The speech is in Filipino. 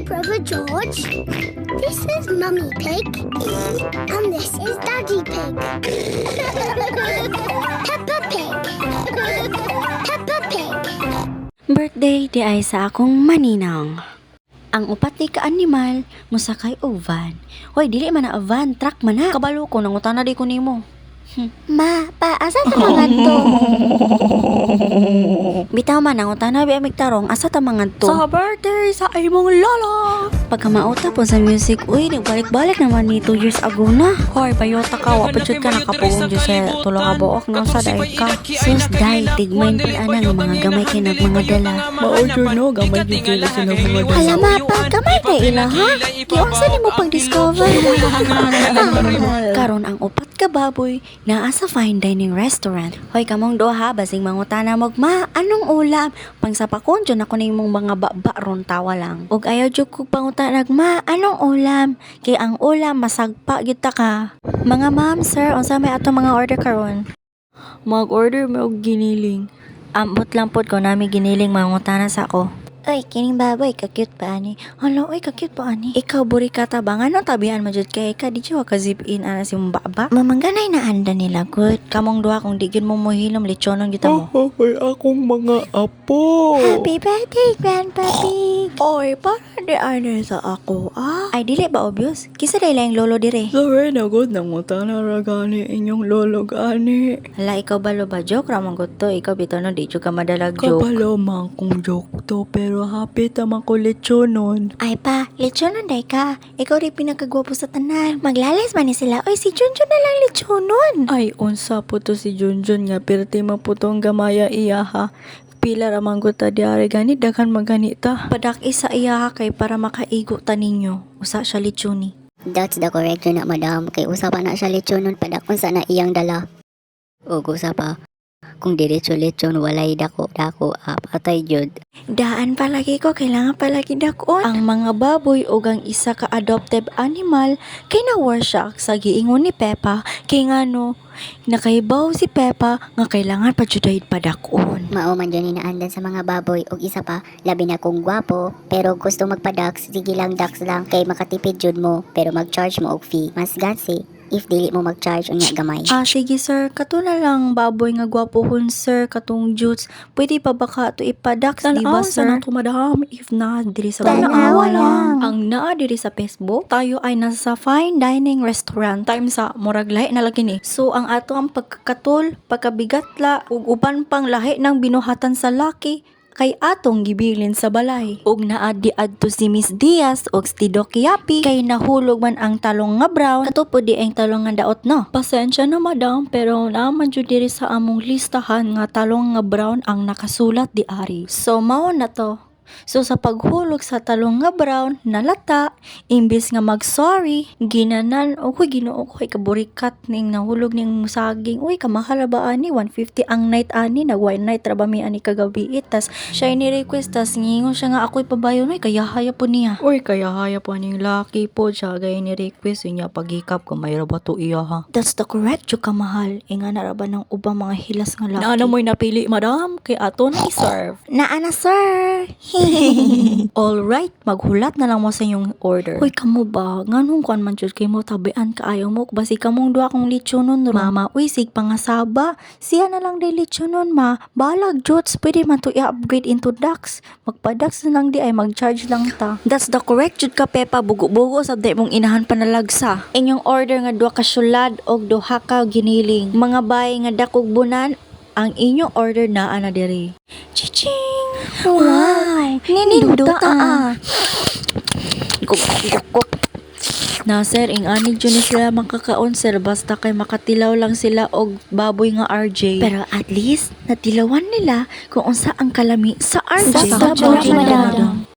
Brother George. This is Mummy Pig. And this is Daddy Pig. Peppa Pig. Peppa Pig. Birthday di ay sa akong maninang. Ang upat ni ka-animal, musakay og van. Hoy, dili man na van, truck man na. Kabalo ko, nangutana di ko nimo. Ma, asa tamangan to? Bitaw man, nangutana bi amig tarong, asa tamangan to? Sa birthday sa imong lola. Pagka mauta po sa music, uy, nagbalik-balik naman ni 2 years ago na. Hoy, bayota ka, wapajud ka nakapugong dyan sa tulo ka buok na sa daig ka. Sus, day, tigmain pin ana nga mga gamay kinag mga dala. Ma-order no, gamay dito na sila mga dala. Hala, ma, gamay kay ila, ha? Kiyon ni mo pag-discover? Karon ang upat ka baboy naa sa fine dining restaurant. Hoy kamong duha basing mangutana mo, ma, anong ulam? Pang sa pakon dyan ako na yung mga baba ron tawa lang. Ug ayaw jud kog pangutanag, ma, anong ulam? Kay ang ulam masagpa gyud ta ka. Mga ma'am, sir, unsa may ato mga order karon? Mag-order mo og giniling. Ambot lang pod ko nami giniling mangutana sa ako. Uy, kining baboy, ka-cute pa ani. Hala, oy, ka-cute pa ani. Ikaw, buri ka tabangan, no? Tabihan mo dyan kay ka, di siya ka zip in, ana si mong baba. Mamangganay na anda nila, good. Kamong duha, kung di gyud mo mohilom, lechonon kita mo. Hoy, akong mga apo. Happy birthday, Grandpa Pig! Oy, para di ano sa ako, ah? Ay, dili ba obvious? Kisa day lang lolo dire. Sorry na good nang mutana ragani inyong lolo gani. Hala, ikaw balo ba? Joke ramang ko to. Ikaw bitaw no, di ka madalag joke. Kabalo man kung joke to, pero happy tamang ko lechonon. Ay pa, lechonon day ka. Ikaw rin pinakagwapo sa tanan. Maglalas man ni sila. Oy, si Junjun na lang lechonon. Ay, unsa po to si Junjun nga, perti maputong gamaya iya ha. Pila ramang ko ta diare gani, daghan maganita. Padak isa iya kay para makaigo ta ninyo. Usa siya lechoni. That's the correct yun na, madam. Kay usa pa na siya lechonon, padakon sa na iyang dala. O usa pa, kung diretso lechon, walay dako, patay jud. Daan palagi ko, kailangan palagi dakon. Ang mga baboy o ang isa ka adoptive animal kay na-war shock sa giingon ni Peppa kay ngano nakaibaw si Peppa nga kailangan pa judahid pa dakon. Mao man dyan inaandan sa mga baboy, og isa pa, labi na kung gwapo, pero gusto magpa-dax, sige lang dax lang, kay makatipid jud mo, pero mag-charge mo og fee. Mas gansi, if dili mo mag-charge unya gamay. Sige sir, kato na lang baboy nga gwapohon sir, katong jutes. Pwede pa ba ka ito ipadax, di ba sir? Sana to, madam, if na, diri sa Tanawa lang. Ang naa diri sa Facebook, tayo ay nasa fine dining restaurant. Time sa murag lahi na lagi ni. So ang ato ang pagkakatul, pagkabigatla, ug uban pang lahi ng binuhatan sa laki kay atong gibilin sa balay. Ug naadi adto si Miss Diaz ug si Doc Yapi kay nahulog man ang talong nga brown katupod di ang talong nga daot no. Pasensya na madam, pero naman jud diri sa among listahan nga talong nga brown ang nakasulat di ari. So mao na to. So sa paghulog sa talong nga brown, nalata, imbis nga mag-sorry, ginanan, o kuy ginoo ko, kaburikat ning nahulog ning saging, uy, kamahal ba ani, 150 ang night ani, nag-one night rabami ani kagabi, tas siya ni-request, tas ngingon siya nga ako'y pabayon, uy, kaya haya po niya. Uy, kaya haya pa ning laki po siya, gaya ni request niya pagikap kung may rabato iya ha. That's the correct, yung kamahal, nga naraba ng ubang mga hilas nga laki. Naano mo'y napili, madam, kay ato na i-serve. Naana, sir. Alright, maghulat na lang mo sa inyong order. Hoy, kamo ba? Nganong kuan man jud kay mo tabian kaayo mo basi kamong duha kong lechonon ro. Mama, uy, sig pangasaba. Siya na lang day lechonon ma. Balag jots, pwede man to i-upgrade into Dax. Magpa-Dax na lang di ay mag-charge lang ta. That's the correct jud ka Peppa, bugo-bugo sa day mong inahan panalagsa. Inyong order nga duha ka syulad og duha ka giniling. Mga bay nga dakog bunan ang inyong order na ana diri. Chiching! Wow! Nininduta ah. Na sir, ing anig dyan sila makakaon sir, basta kay makatilaw lang sila og baboy nga RJ. Pero at least, natilawan nila kung unsa ang kalami sa RJ. Sa baboy, madam.